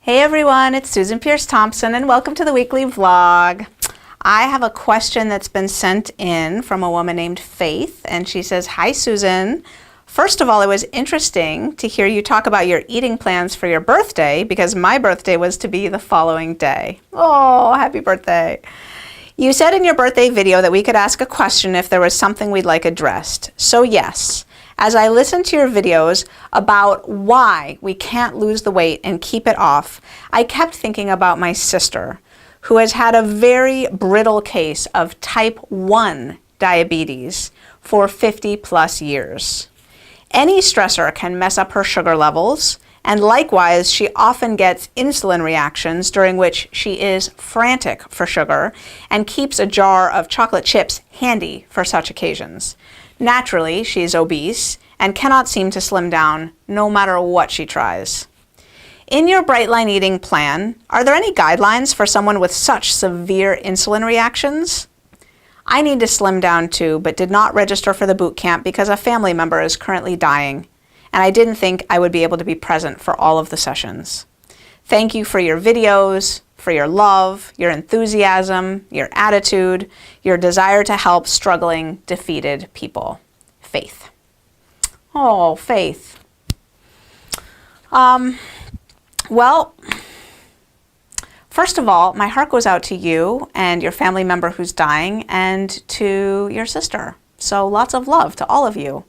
Hey everyone, it's Susan Pierce Thompson and welcome to the weekly vlog. I have a question that's been sent in from a woman named Faith, and she says, "Hi Susan. First of all, it was interesting to hear you talk about your eating plans for your birthday because my birthday was to be the following day." Oh, happy birthday. You said in your birthday video that we could ask a question if there was something we'd like addressed. So yes. As I listened to your videos about why we can't lose the weight and keep it off, I kept thinking about my sister, who has had a very brittle case of type 1 diabetes for 50 plus years. Any stressor can mess up her sugar levels, and likewise, she often gets insulin reactions during which she is frantic for sugar and keeps a jar of chocolate chips handy for such occasions. Naturally, she is obese and cannot seem to slim down no matter what she tries. In your Bright Line eating plan, are there any guidelines for someone with such severe insulin reactions? I need to slim down too, but did not register for the boot camp because a family member is currently dying, and I didn't think I would be able to be present for all of the sessions. Thank you for your videos, for your love, your enthusiasm, your attitude, your desire to help struggling, defeated people. Faith. Oh, Faith. Well, first of all, my heart goes out to you and your family member who's dying and to your sister. So lots of love to all of you.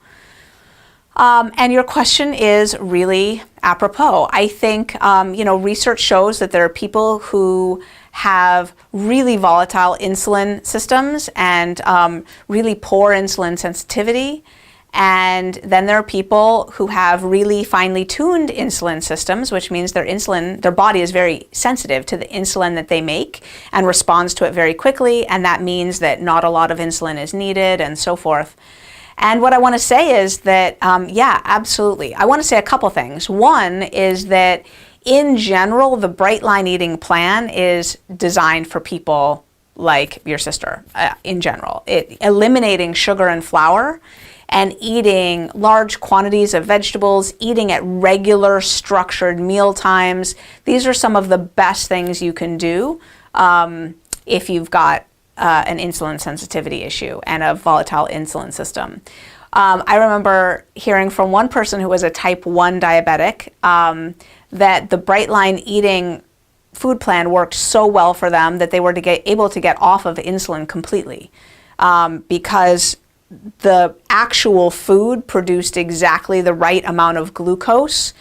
And your question is really apropos. I think, research shows that there are people who have really volatile insulin systems and really poor insulin sensitivity. And then there are people who have really finely tuned insulin systems, which means their body is very sensitive to the insulin that they make and responds to it very quickly. And that means that not a lot of insulin is needed and so forth. And what I want to say is that, yeah, absolutely. I want to say a couple things. One is that in general, the Bright Line eating plan is designed for people like your sister in general. Eliminating sugar and flour and eating large quantities of vegetables, eating at regular structured meal times. These are some of the best things you can do if you've got an insulin sensitivity issue and a volatile insulin system. I remember hearing from one person who was a type 1 diabetic that the Bright Line eating food plan worked so well for them that they were able to get off of insulin completely because the actual food produced exactly the right amount of glucose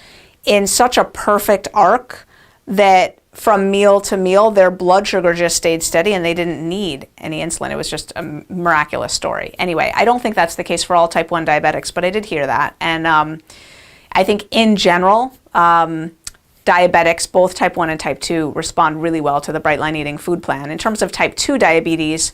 in such a perfect arc that from meal to meal, their blood sugar just stayed steady and they didn't need any insulin. It was just a miraculous story. Anyway, I don't think that's the case for all type 1 diabetics, but I did hear that. And I think in general, diabetics, both type 1 and type 2, respond really well to the Bright Line eating food plan. In terms of type 2 diabetes,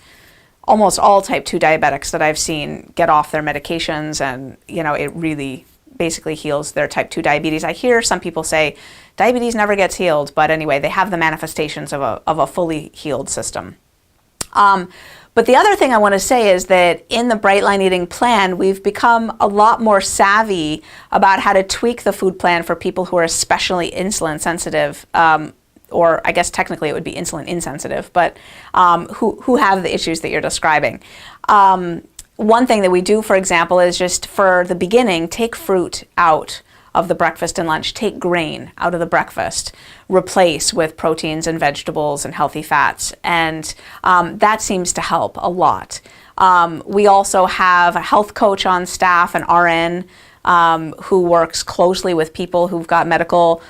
almost all type 2 diabetics that I've seen get off their medications and, it really basically heals their type 2 diabetes. I hear some people say diabetes never gets healed, but anyway, they have the manifestations of a fully healed system. But the other thing I want to say is that in the Bright Line eating plan, we've become a lot more savvy about how to tweak the food plan for people who are especially insulin sensitive, or I guess technically it would be insulin insensitive, but who have the issues that you're describing. One thing that we do, for example, is just for the beginning, take fruit out of the breakfast and lunch, take grain out of the breakfast, replace with proteins and vegetables and healthy fats, and that seems to help a lot. We also have a health coach on staff, an RN, who works closely with people who've got medical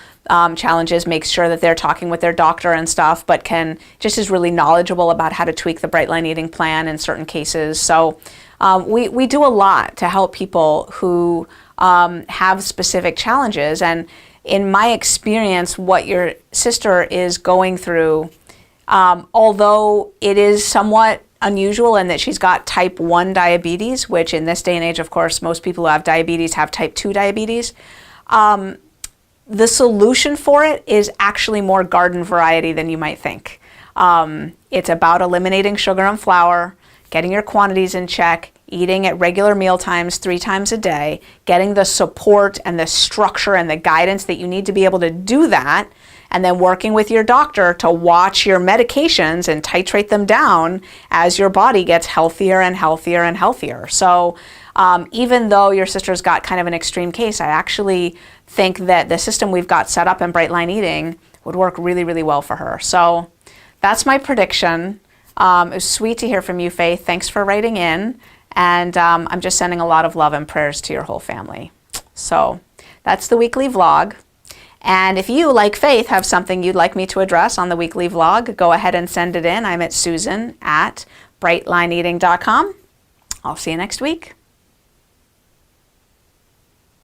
challenges, makes sure that they're talking with their doctor and stuff, but just is really knowledgeable about how to tweak the Bright Line eating plan in certain cases. So we do a lot to help people who have specific challenges. And in my experience, what your sister is going through, although it is somewhat unusual in that she's got type 1 diabetes, which in this day and age, of course, most people who have diabetes have type 2 diabetes. The solution for it is actually more garden variety than you might think. It's about eliminating sugar and flour, getting your quantities in check, eating at regular meal times 3 times a day, getting the support and the structure and the guidance that you need to be able to do that, and then working with your doctor to watch your medications and titrate them down as your body gets healthier and healthier and healthier. So even though your sister's got kind of an extreme case, I actually think that the system we've got set up in Bright Line Eating would work really, really well for her. So that's my prediction. It was sweet to hear from you, Faith. Thanks for writing in. And I'm just sending a lot of love and prayers to your whole family. So that's the weekly vlog. And if you, like Faith, have something you'd like me to address on the weekly vlog, go ahead and send it in. I'm at Susan@brightlineeating.com. I'll see you next week.